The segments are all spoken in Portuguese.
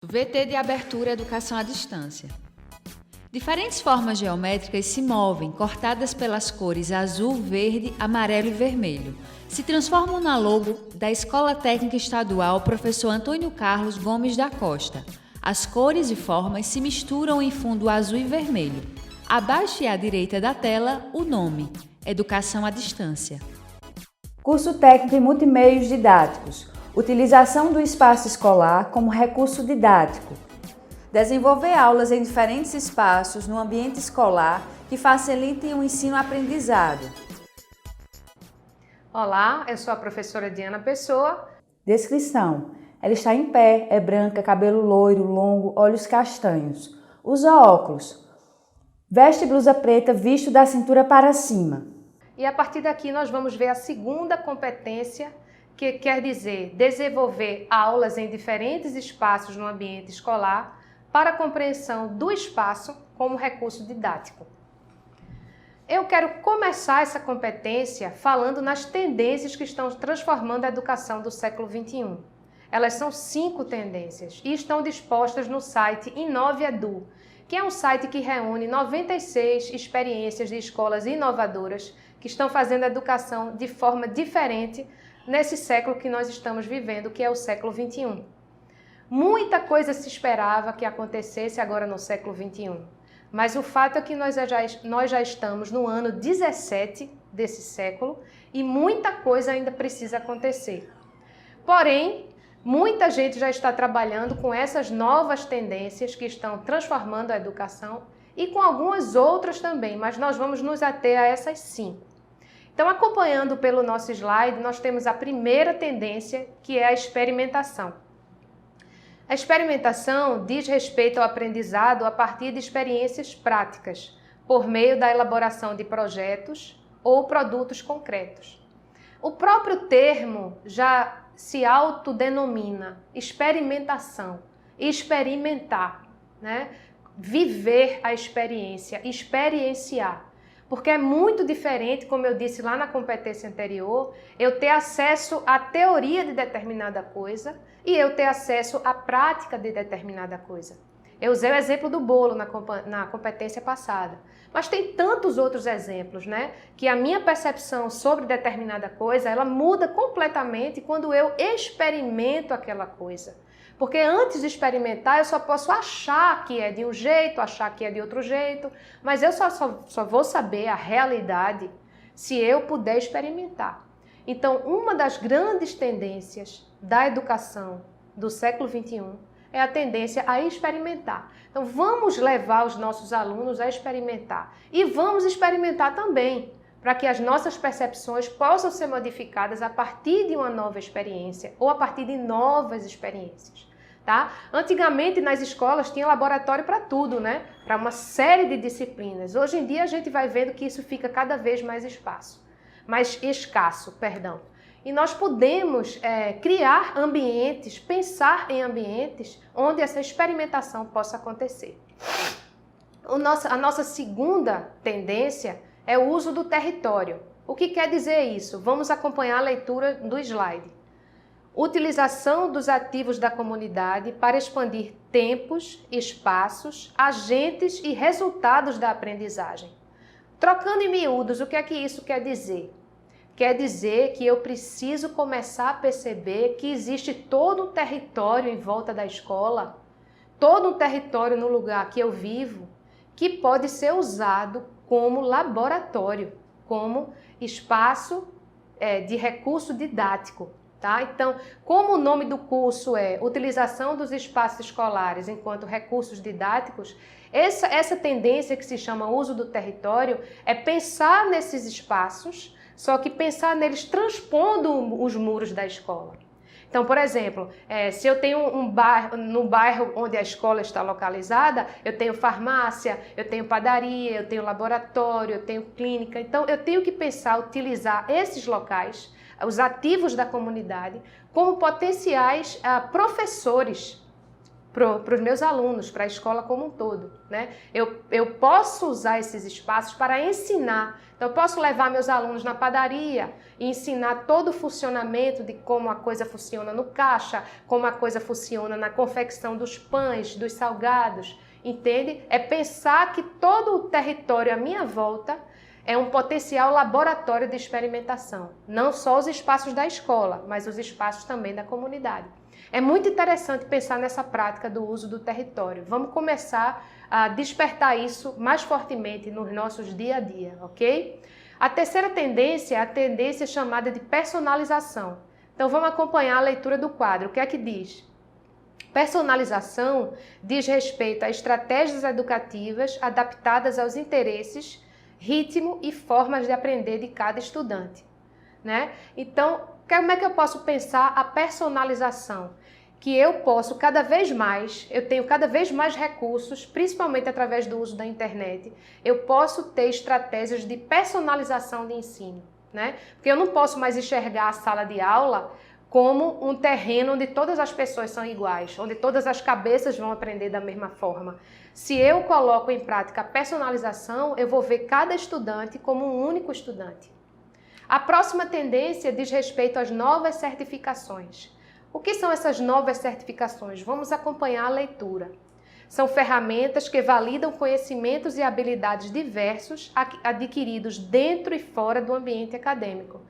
VT de abertura Educação à Distância. Diferentes formas geométricas se movem, cortadas pelas cores azul, verde, amarelo e vermelho. Se transformam na logo da Escola Técnica Estadual Professor Antônio Carlos Gomes da Costa. As cores e formas se misturam em fundo azul e vermelho. Abaixo e à direita da tela, o nome: Educação à Distância. Curso técnico em multimeios didáticos. Utilização do espaço escolar como recurso didático. Desenvolver aulas em diferentes espaços no ambiente escolar que facilitem o ensino-aprendizado. Olá, eu sou a professora Diana Pessoa. Descrição: ela está em pé, é branca, cabelo loiro, longo, olhos castanhos. Usa óculos. Veste blusa preta, visto da cintura para cima. E a partir daqui nós vamos ver a segunda competência, que quer dizer desenvolver aulas em diferentes espaços no ambiente escolar para a compreensão do espaço como recurso didático. Eu quero começar essa competência falando nas tendências que estão transformando a educação do século XXI. Elas são 5 tendências e estão dispostas no site InoveEdu, que é um site que reúne 96 experiências de escolas inovadoras que estão fazendo a educação de forma diferente nesse século que nós estamos vivendo, que é o século XXI. Muita coisa se esperava que acontecesse agora no século XXI, mas o fato é que nós já estamos no ano 17 desse século e muita coisa ainda precisa acontecer. Porém, muita gente já está trabalhando com essas novas tendências que estão transformando a educação e com algumas outras também, mas nós vamos nos ater a essas 5. Então, acompanhando pelo nosso slide, nós temos a primeira tendência, que é a experimentação. A experimentação diz respeito ao aprendizado a partir de experiências práticas, por meio da elaboração de projetos ou produtos concretos. O próprio termo já se autodenomina experimentação, experimentar, né? Viver a experiência, experienciar. Porque é muito diferente, como eu disse lá na competência anterior, eu ter acesso à teoria de determinada coisa e eu ter acesso à prática de determinada coisa. Eu usei o exemplo do bolo na competência passada, mas tem tantos outros exemplos, né? Que a minha percepção sobre determinada coisa, ela muda completamente quando eu experimento aquela coisa. Porque antes de experimentar, eu só posso achar que é de um jeito, achar que é de outro jeito, mas eu só vou saber a realidade se eu puder experimentar. Então, uma das grandes tendências da educação do século XXI é a tendência a experimentar. Então, vamos levar os nossos alunos a experimentar. E vamos experimentar também, para que as nossas percepções possam ser modificadas a partir de uma nova experiência ou a partir de novas experiências. Tá? Antigamente nas escolas tinha laboratório para tudo, né? Para uma série de disciplinas. Hoje em dia a gente vai vendo que isso fica cada vez mais escasso. E nós podemos criar ambientes, pensar em ambientes onde essa experimentação possa acontecer. A nossa segunda tendência é o uso do território. O que quer dizer isso? Vamos acompanhar a leitura do slide. Utilização dos ativos da comunidade para expandir tempos, espaços, agentes e resultados da aprendizagem. Trocando em miúdos, o que é que isso quer dizer? Quer dizer que eu preciso começar a perceber que existe todo um território em volta da escola, todo um território no lugar que eu vivo, que pode ser usado como laboratório, como espaço de recurso didático. Tá? Então, como o nome do curso é Utilização dos Espaços Escolares enquanto Recursos Didáticos, essa tendência que se chama uso do território é pensar nesses espaços, só que pensar neles transpondo os muros da escola. Então, por exemplo, se eu tenho no bairro onde a escola está localizada, eu tenho farmácia, eu tenho padaria, eu tenho laboratório, eu tenho clínica. Então, eu tenho que pensar, utilizar esses locais, os ativos da comunidade, como potenciais professores para os meus alunos, para a escola como um todo, né? Eu posso usar esses espaços para ensinar. Então, eu posso levar meus alunos na padaria e ensinar todo o funcionamento de como a coisa funciona no caixa, como a coisa funciona na confecção dos pães, dos salgados, entende? É pensar que todo o território à minha volta é um potencial laboratório de experimentação. Não só os espaços da escola, mas os espaços também da comunidade. É muito interessante pensar nessa prática do uso do território. Vamos começar a despertar isso mais fortemente nos nossos dia a dia, ok? A terceira tendência é a tendência chamada de personalização. Então vamos acompanhar a leitura do quadro. O que é que diz? Personalização diz respeito a estratégias educativas adaptadas aos interesses, ritmo e formas de aprender de cada estudante, né? Então, como é que eu posso pensar a personalização? Que eu posso eu tenho cada vez mais recursos, principalmente através do uso da internet, eu posso ter estratégias de personalização de ensino, né? Porque eu não posso mais enxergar a sala de aula como um terreno onde todas as pessoas são iguais, onde todas as cabeças vão aprender da mesma forma. Se eu coloco em prática a personalização, eu vou ver cada estudante como um único estudante. A próxima tendência diz respeito às novas certificações. O que são essas novas certificações? Vamos acompanhar a leitura. São ferramentas que validam conhecimentos e habilidades diversos adquiridos dentro e fora do ambiente acadêmico.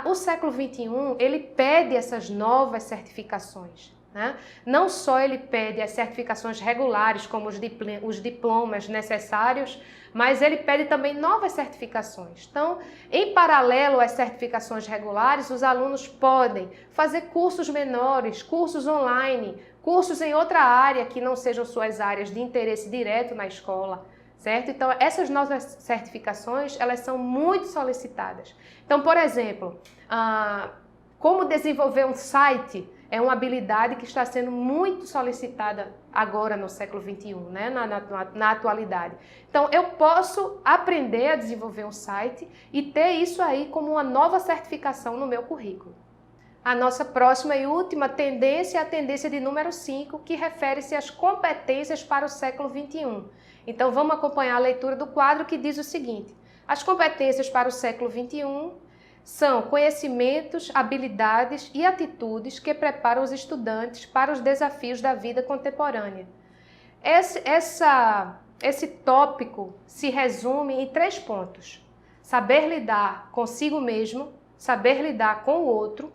O século XXI, ele pede essas novas certificações, né? Não só ele pede as certificações regulares, como os diplomas necessários, mas ele pede também novas certificações. Então, em paralelo às certificações regulares, os alunos podem fazer cursos menores, cursos online, cursos em outra área que não sejam suas áreas de interesse direto na escola, certo? Então, essas novas certificações, elas são muito solicitadas. Então, por exemplo, como desenvolver um site é uma habilidade que está sendo muito solicitada agora no século XXI, né? na atualidade. Então, eu posso aprender a desenvolver um site e ter isso aí como uma nova certificação no meu currículo. A nossa próxima e última tendência é a tendência de número 5, que refere-se às competências para o século XXI. Então, vamos acompanhar a leitura do quadro que diz o seguinte: as competências para o século XXI são conhecimentos, habilidades e atitudes que preparam os estudantes para os desafios da vida contemporânea. Esse tópico se resume em 3 pontos: saber lidar consigo mesmo, saber lidar com o outro,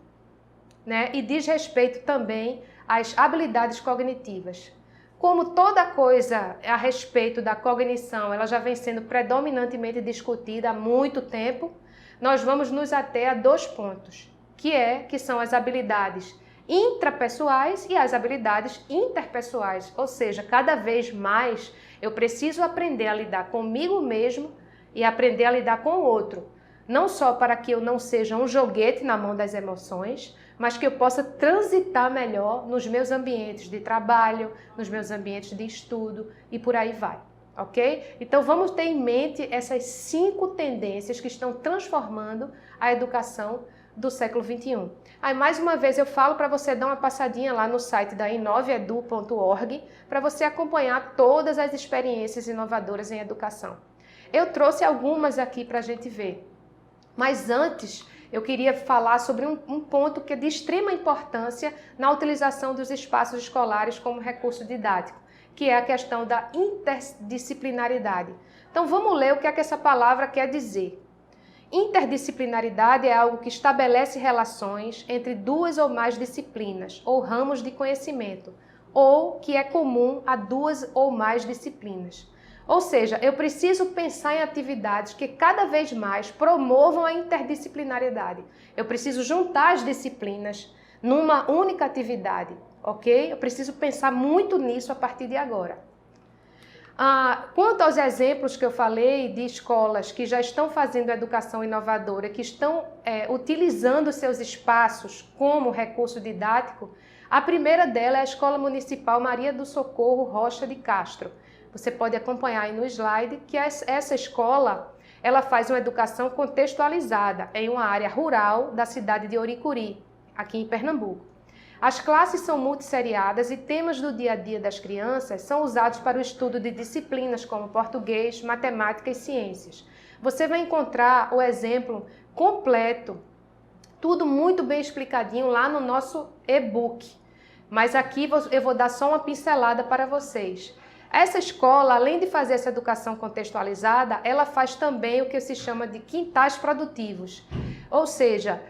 né? E diz respeito também às habilidades cognitivas. Como toda coisa a respeito da cognição, ela já vem sendo predominantemente discutida há muito tempo, nós vamos nos ater a 2 pontos, que são as habilidades intrapessoais e as habilidades interpessoais. Ou seja, cada vez mais eu preciso aprender a lidar comigo mesmo e aprender a lidar com o outro. Não só para que eu não seja um joguete na mão das emoções, mas que eu possa transitar melhor nos meus ambientes de trabalho, nos meus ambientes de estudo e por aí vai. Ok? Então vamos ter em mente essas 5 tendências que estão transformando a educação do século XXI. Aí mais uma vez eu falo para você dar uma passadinha lá no site da inoveedu.org para você acompanhar todas as experiências inovadoras em educação. Eu trouxe algumas aqui para a gente ver, mas antes eu queria falar sobre um ponto que é de extrema importância na utilização dos espaços escolares como recurso didático, que é a questão da interdisciplinaridade. Então vamos ler o que é que essa palavra quer dizer. Interdisciplinaridade é algo que estabelece relações entre 2 ou mais disciplinas ou ramos de conhecimento, ou que é comum a 2 ou mais disciplinas. Ou seja, eu preciso pensar em atividades que cada vez mais promovam a interdisciplinaridade. Eu preciso juntar as disciplinas numa única atividade, ok? Eu preciso pensar muito nisso a partir de agora. Quanto aos exemplos que eu falei de escolas que já estão fazendo educação inovadora, que estão utilizando seus espaços como recurso didático, a primeira dela é a Escola Municipal Maria do Socorro Rocha de Castro. Você pode acompanhar aí no slide que essa escola ela faz uma educação contextualizada em uma área rural da cidade de Oricuri, aqui em Pernambuco. As classes são multisseriadas e temas do dia a dia das crianças são usados para o estudo de disciplinas como português, matemática e ciências. Você vai encontrar o exemplo completo, tudo muito bem explicadinho lá no nosso e-book. Mas aqui eu vou dar só uma pincelada para vocês. Essa escola, além de fazer essa educação contextualizada, ela faz também o que se chama de quintais produtivos. Ou seja,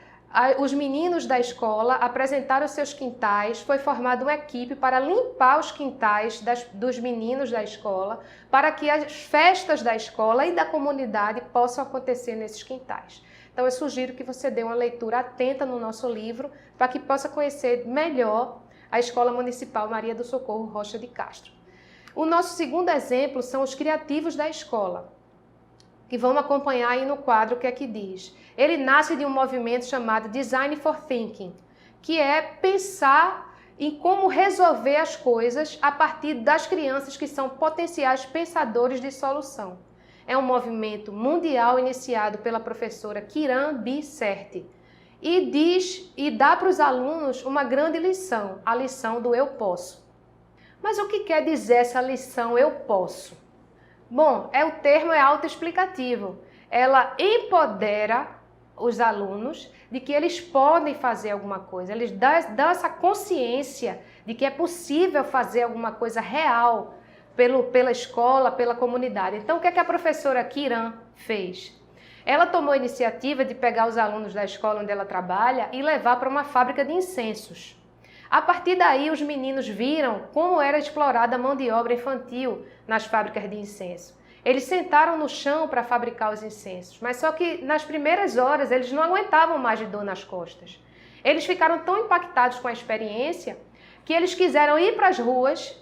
os meninos da escola apresentaram seus quintais, foi formada uma equipe para limpar os quintais dos meninos da escola, para que as festas da escola e da comunidade possam acontecer nesses quintais. Então eu sugiro que você dê uma leitura atenta no nosso livro, para que possa conhecer melhor a Escola Municipal Maria do Socorro Rocha de Castro. O nosso segundo exemplo são os criativos da escola, que vamos acompanhar aí no quadro que aqui diz. Ele nasce de um movimento chamado Design for Thinking, que é pensar em como resolver as coisas a partir das crianças que são potenciais pensadores de solução. É um movimento mundial iniciado pela professora Kiran B. Certi e dá para os alunos uma grande lição, a lição do eu posso. Mas o que quer dizer essa lição eu posso? Bom, o termo é autoexplicativo. Ela empodera os alunos de que eles podem fazer alguma coisa. Eles dão essa consciência de que é possível fazer alguma coisa real pela escola, pela comunidade. Então, o que é que a professora Kiran fez? Ela tomou a iniciativa de pegar os alunos da escola onde ela trabalha e levar para uma fábrica de incensos. A partir daí, os meninos viram como era explorada a mão de obra infantil nas fábricas de incenso. Eles sentaram no chão para fabricar os incensos, mas só que nas primeiras horas eles não aguentavam mais de dor nas costas. Eles ficaram tão impactados com a experiência que eles quiseram ir para as ruas,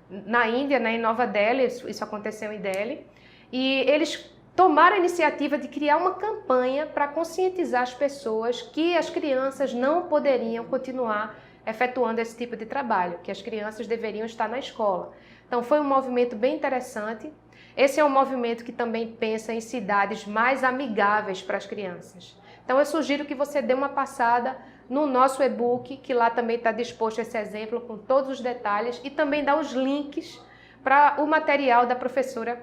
na Índia, em Nova Delhi, isso aconteceu em Delhi, e eles tomaram a iniciativa de criar uma campanha para conscientizar as pessoas que as crianças não poderiam continuar efetuando esse tipo de trabalho, que as crianças deveriam estar na escola. Então foi um movimento bem interessante. Esse é um movimento que também pensa em cidades mais amigáveis para as crianças. Então eu sugiro que você dê uma passada no nosso e-book, que lá também está disposto esse exemplo com todos os detalhes e também dá os links para o material da professora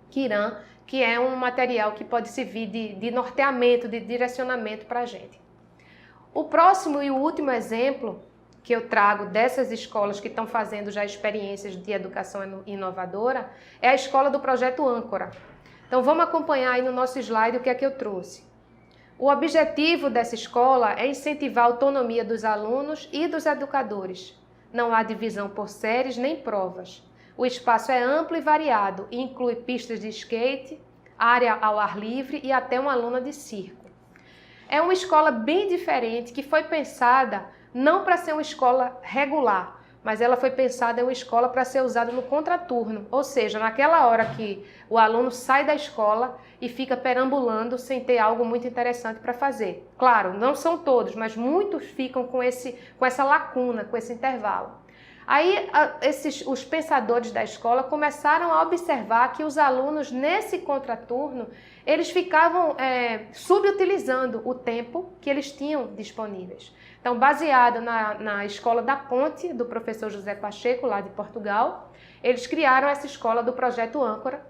Kiran, que é um material que pode servir de norteamento, de direcionamento para a gente. O próximo e o último exemplo que eu trago dessas escolas que estão fazendo já experiências de educação inovadora é a escola do Projeto Âncora. Então vamos acompanhar aí no nosso slide o que é que eu trouxe. O objetivo dessa escola é incentivar a autonomia dos alunos e dos educadores. Não há divisão por séries nem provas. O espaço é amplo e variado e inclui pistas de skate, área ao ar livre e até uma lona de circo. É uma escola bem diferente que foi pensada não para ser uma escola regular, mas ela foi pensada em uma escola para ser usada no contraturno, ou seja, naquela hora que o aluno sai da escola e fica perambulando sem ter algo muito interessante para fazer. Claro, não são todos, mas muitos ficam com essa lacuna, com esse intervalo. Aí os pensadores da escola começaram a observar que os alunos nesse contraturno, eles ficavam subutilizando o tempo que eles tinham disponíveis. Então, baseado na Escola da Ponte, do professor José Pacheco, lá de Portugal, eles criaram essa escola do Projeto Âncora,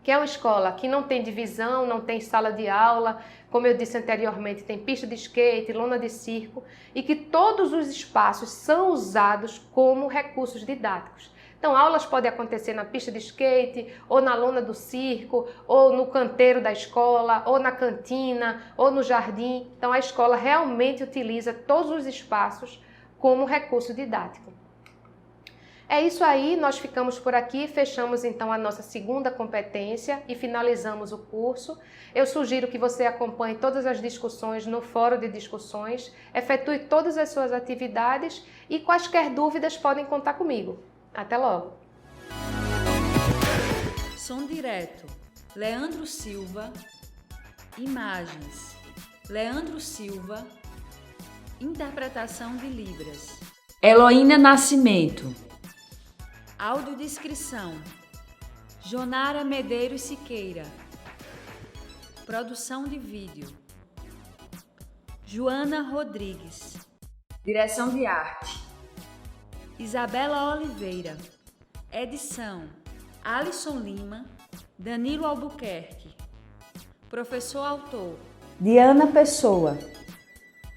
que é uma escola que não tem divisão, não tem sala de aula, como eu disse anteriormente, tem pista de skate, lona de circo, e que todos os espaços são usados como recursos didáticos. Então, aulas podem acontecer na pista de skate, ou na lona do circo, ou no canteiro da escola, ou na cantina, ou no jardim. Então, a escola realmente utiliza todos os espaços como recurso didático. É isso aí, nós ficamos por aqui, fechamos então a nossa segunda competência e finalizamos o curso. Eu sugiro que você acompanhe todas as discussões no fórum de discussões, efetue todas as suas atividades e quaisquer dúvidas podem contar comigo. Até logo! Som direto, Leandro Silva. Imagens, Leandro Silva. Interpretação de Libras, Heloína Nascimento. Audiodescrição, Jonara Medeiros Siqueira. Produção de vídeo, Joana Rodrigues. Direção de arte: Isabela Oliveira. Edição: Alisson Lima, Danilo Albuquerque. Professor autor: Diana Pessoa.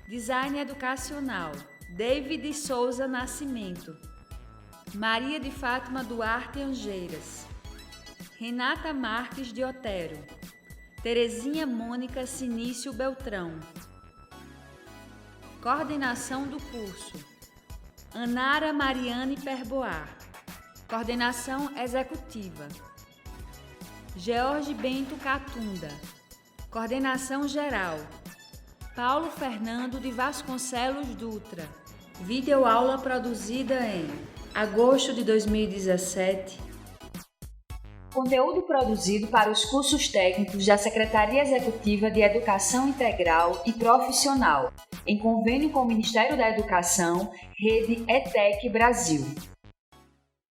Design educacional: David Souza Nascimento. Maria de Fátima Duarte Angeiras. Renata Marques de Otero. Terezinha Mônica Sinício Beltrão. Coordenação do curso: Anara Mariane Perboar. Coordenação executiva: George Bento Catunda. Coordenação geral: Paulo Fernando de Vasconcelos Dutra. Videoaula produzida em agosto de 2017. Conteúdo produzido para os cursos técnicos da Secretaria Executiva de Educação Integral e Profissional, em convênio com o Ministério da Educação, Rede ETEC Brasil.